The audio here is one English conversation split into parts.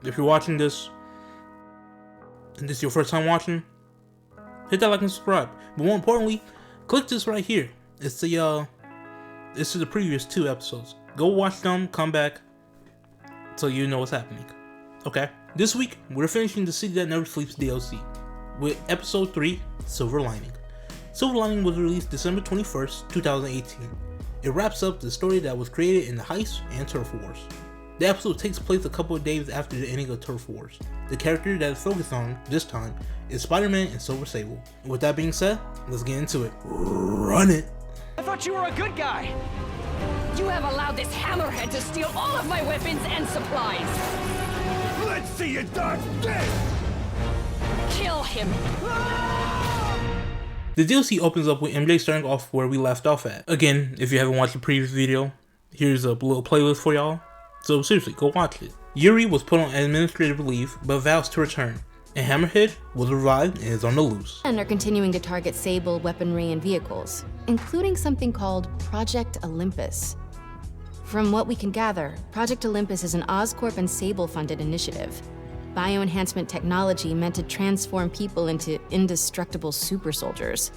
If you're watching this, and this is your first time watching, hit that like and subscribe. But more importantly, click this right here. It's the previous 2 episodes. Go watch them, come back, so you know what's happening. Okay? This week, we're finishing the City That Never Sleeps DLC with episode 3, Silver Lining. Silver Lining was released December 21st, 2018. It wraps up the story that was created in the Heist and Turf Wars. The episode takes place a couple of days after the ending of Turf Wars. The character that is focused on this time is Spider-Man and Silver Sable. And with that being said, let's get into it. Run it! I thought you were a good guy! You have allowed this hammerhead to steal all of my weapons and supplies! Let's see you dodge this! Kill him! The DLC opens up with MJ starting off where we left off at. Again, if you haven't watched the previous video, here's a little playlist for y'all. So seriously, go watch it. Yuri was put on administrative leave, but vows to return. And Hammerhead was revived and is on the loose. And are continuing to target Sable weaponry and vehicles, including something called Project Olympus. From what we can gather, Project Olympus is an Oscorp and Sable-funded initiative. Bioenhancement technology meant to transform people into indestructible super soldiers.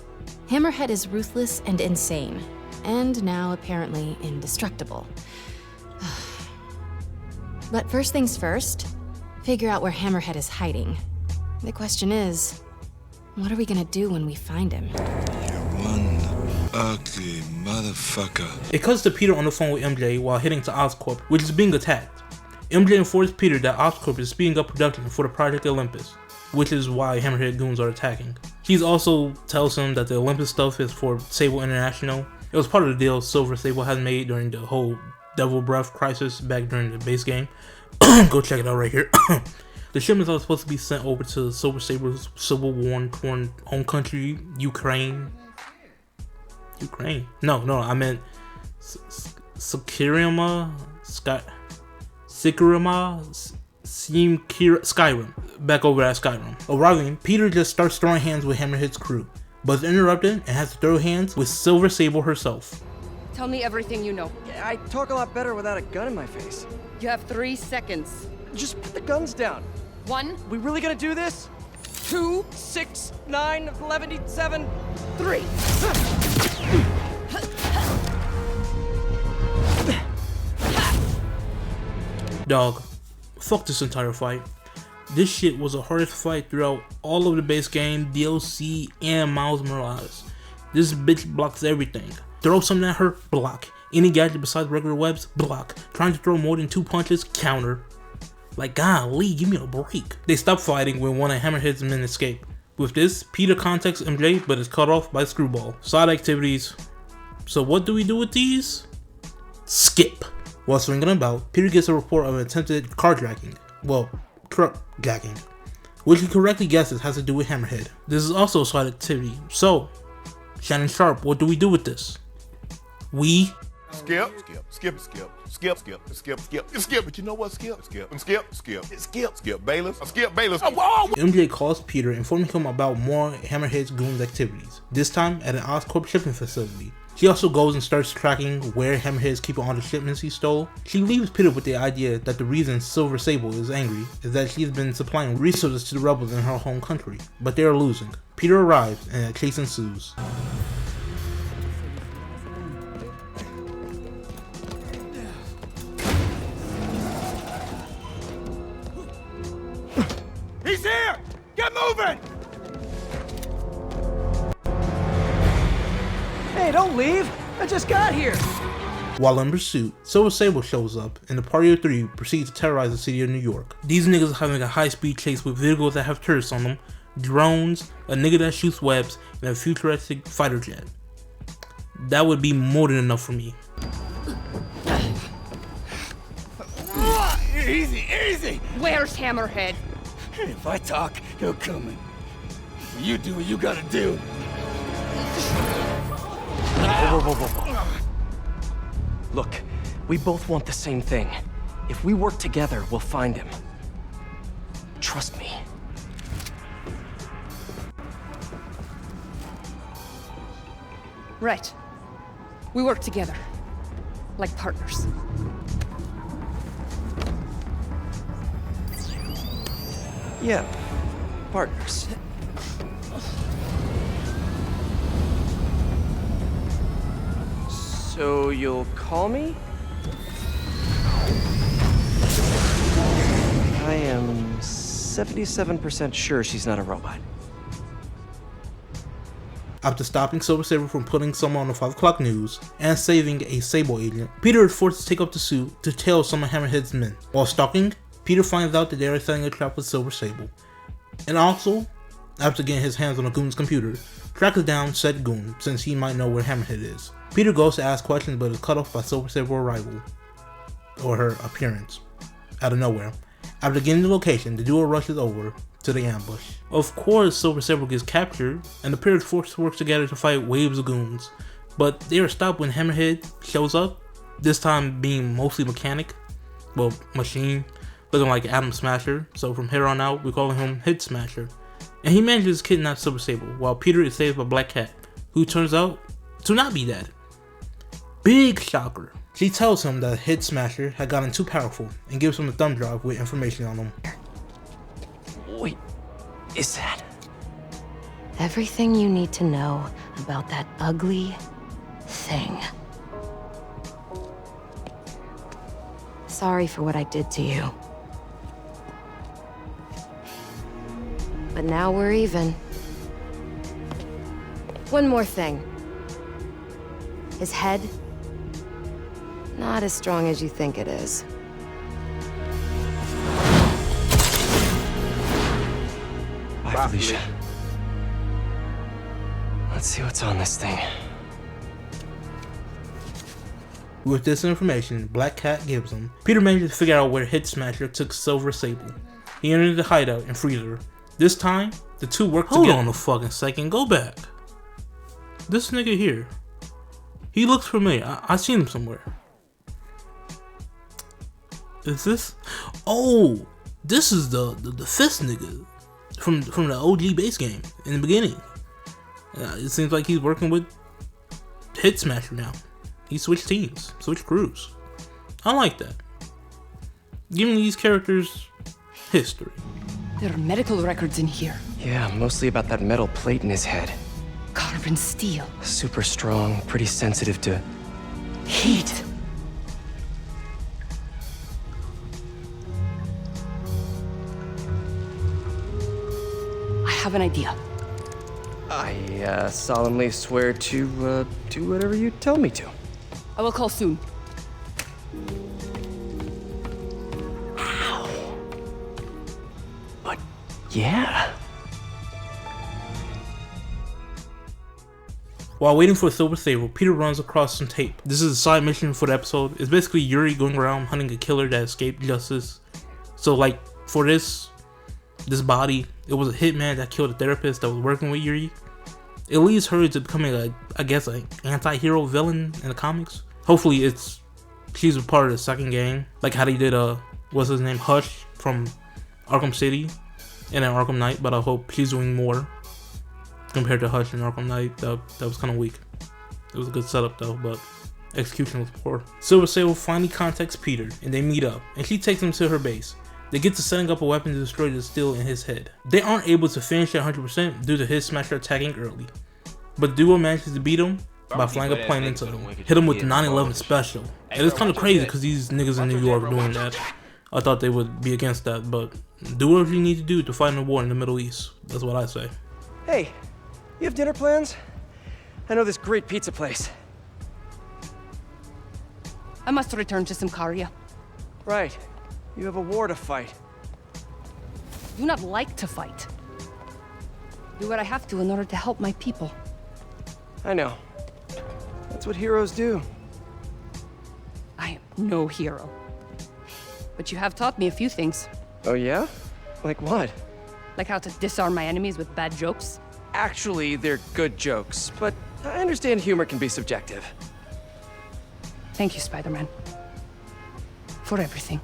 Hammerhead is ruthless and insane, and now apparently indestructible. But first things first, figure out where Hammerhead is hiding. The question is, what are we gonna do when we find him? You one ugly motherfucker. It cuts to Peter on the phone with MJ while heading to Oscorp, which is being attacked. MJ informs Peter that Oscorp is speeding up production for the Project Olympus, which is why Hammerhead goons are attacking. He also tells him that the Olympus stuff is for Sable International. It was part of the deal Silver Sable had made during the whole Devil Breath crisis back during the base game. Go check it out right here. The shipments are supposed to be sent over to Silver Sable's civil war-torn home country, Ukraine. No, I meant Skyrim, back over at Skyrim. Arriving, Peter just starts throwing hands with Hammerhead's crew, but is interrupted and has to throw hands with Silver Sable herself. Tell me everything you know. I talk a lot better without a gun in my face. You have 3 seconds. Just put the guns down. 1, We really gonna do this? 2, 6, 9, 11, 7, 3. Dog, fuck this entire fight. This shit was the hardest fight throughout all of the base game, DLC, and Miles Morales. This bitch blocks everything. Throw something at her, block. Any gadget besides regular webs, block. Trying to throw more than 2 punches, counter. Like, golly, give me a break. They stop fighting when one of Hammerhead's men escape. With this, Peter contacts MJ, but is cut off by Screwball. Side activities. So what do we do with these? Skip. While swinging about, Peter gets a report of attempted carjacking. Well, truckjacking. Which he correctly guesses has to do with Hammerhead. This is also a side activity. So, Shannon Sharp, what do we do with this? We Skip. But you know what? Skip Bayless. Oh, whoa! MJ calls Peter, informing him about more Hammerhead's goons activities, this time at an Oscorp shipping facility. She also goes and starts tracking where Hammerhead is keeping all the shipments he stole. She leaves Peter with the idea that the reason Silver Sable is angry is that she's been supplying resources to the rebels in her home country, but they are losing. Peter arrives and a chase ensues. He's here! Get moving! Hey, don't leave! I just got here! While in pursuit, Silver Sable shows up, and the party of 3 proceeds to terrorize the city of New York. These niggas are having a high-speed chase with vehicles that have turrets on them, drones, a nigga that shoots webs, and a futuristic fighter jet. That would be more than enough for me. Easy! where's Hammerhead? If I talk, he'll come in. You do what you gotta do. Whoa. Look, we both want the same thing. If we work together, we'll find him. Trust me. Right. We work together. Like partners. Yeah, partners. So you'll call me? I am 77% sure she's not a robot. After stopping Silver Saber from putting someone on the 5 o'clock news and saving a Sable agent, Peter is forced to take up the suit to tail some of Hammerhead's men. While stalking, Peter finds out that they are setting a trap with Silver Sable. And also, after getting his hands on a goon's computer, tracks down said goon since he might know where Hammerhead is. Peter goes to ask questions but is cut off by Silver Sable's arrival, or her appearance, out of nowhere. After getting the location, the duo rushes over to the ambush. Of course, Silver Sable gets captured, and the pair is forced to work together to fight waves of goons. But they are stopped when Hammerhead shows up, this time being mostly mechanic, well, machine, looking like Atom Smasher, so from here on out, we're calling him Head Smasher. And he manages to kidnap Silver Sable, while Peter is saved by Black Cat, who turns out to not be dead. Big shocker. She tells him that Head Smasher had gotten too powerful and gives him a thumb drive with information on him. Wait, is that? Everything you need to know about that ugly thing. Sorry for what I did to you. But now we're even. One more thing. His head, not as strong as you think it is. Bye, Felicia. Let's see what's on this thing. With this information Black Cat gives him, Peter manages to figure out where Head Smasher took Silver Sable. He enters the hideout and frees her. This time, the two work together. Hold on a fucking second, go back. This nigga here, he looks familiar. I seen him somewhere. Is this? Oh, this is the fist nigga from the OG base game in the beginning. It seems like he's working with Head Smasher now. He switched teams, switched crews. I like that. Giving these characters history. There are medical records in here. Yeah, mostly about that metal plate in his head. Carbon steel. Super strong, pretty sensitive to Heat. I have an idea. I solemnly swear to do whatever you tell me to. I will call soon. But yeah. While waiting for Silver Sable, Peter runs across some tape. This is a side mission for the episode. It's basically Yuri going around hunting a killer that escaped justice. So like for this body, it was a hitman that killed a therapist that was working with Yuri. It leads her to becoming I guess an anti-hero villain in the comics. Hopefully she's a part of the second gang, like how they did what's his name, Hush from Arkham City and then Arkham Knight, but I hope she's doing more compared to Hush and Arkham Knight. That was kind of weak. It was a good setup though, but execution was poor. Silver Sable finally contacts Peter and they meet up, and she takes him to her base. They get to setting up a weapon to destroy the steel in his head. They aren't able to finish it 100% due to Head Smasher attacking early, but the duo manages to beat him by flying a plane into him, hit him with the 9/11 special. And it's kind of crazy because these niggas in New York are doing that. I thought they would be against that, but do whatever you need to do to fight a war in the Middle East. That's what I say. Hey, you have dinner plans? I know this great pizza place. I must return to Simcaria. Right. You have a war to fight. I do not like to fight. Do what I have to in order to help my people. I know. That's what heroes do. I am no hero. But you have taught me a few things. Oh yeah? Like what? Like how to disarm my enemies with bad jokes. Actually, they're good jokes, but I understand humor can be subjective. Thank you, Spider-Man. For everything.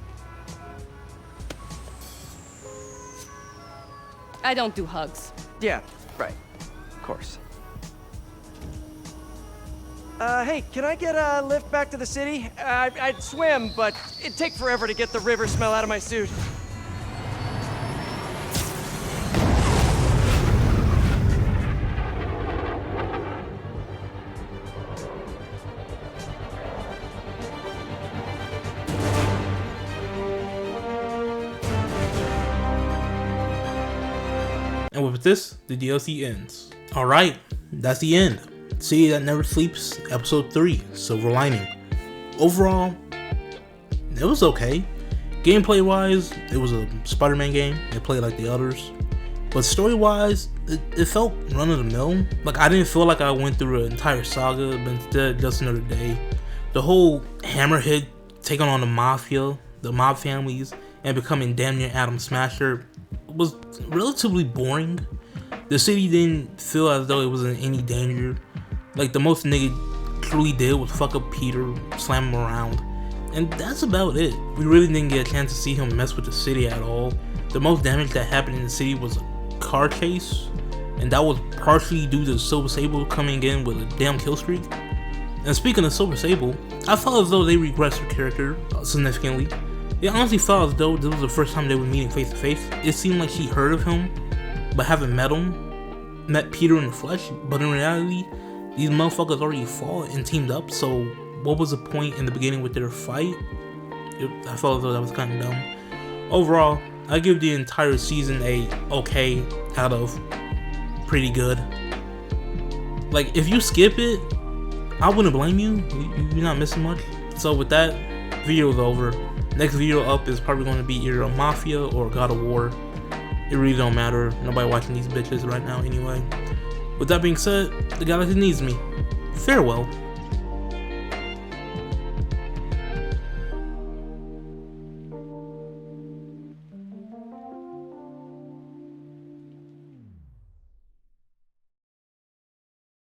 I don't do hugs. Yeah, right. Of course. Hey, can I get a lift back to the city? I'd swim, but it'd take forever to get the river smell out of my suit. And with this, the DLC ends. Alright, that's the end. City That Never Sleeps, Episode 3, Silver Lining. Overall, it was okay. Gameplay wise, it was a Spider-Man game. It played like the others. But story wise, it felt run of the mill. Like, I didn't feel like I went through an entire saga, but instead just another day. The whole Hammerhead taking on the mafia, the mob families, and becoming damn near Atom Smasher was relatively boring. The city didn't feel as though it was in any danger. Like, the most nigga truly did was fuck up Peter, slam him around. And that's about it. We really didn't get a chance to see him mess with the city at all. The most damage that happened in the city was a car chase, and that was partially due to Silver Sable coming in with a damn kill streak. And speaking of Silver Sable, I felt as though they regressed her character significantly. It honestly felt as though this was the first time they were meeting face to face. It seemed like she heard of him, but haven't met Peter in the flesh. But in reality, these motherfuckers already fought and teamed up, so what was the point in the beginning with their fight? I felt as though that was kind of dumb. Overall, I give the entire season a okay out of pretty good. Like, if you skip it, I wouldn't blame you. You're not missing much. So with that, video is over. Next video up is probably going to be either a Mafia or God of War. It really don't matter. Nobody watching these bitches right now anyway. With that being said, the galaxy needs me. Farewell.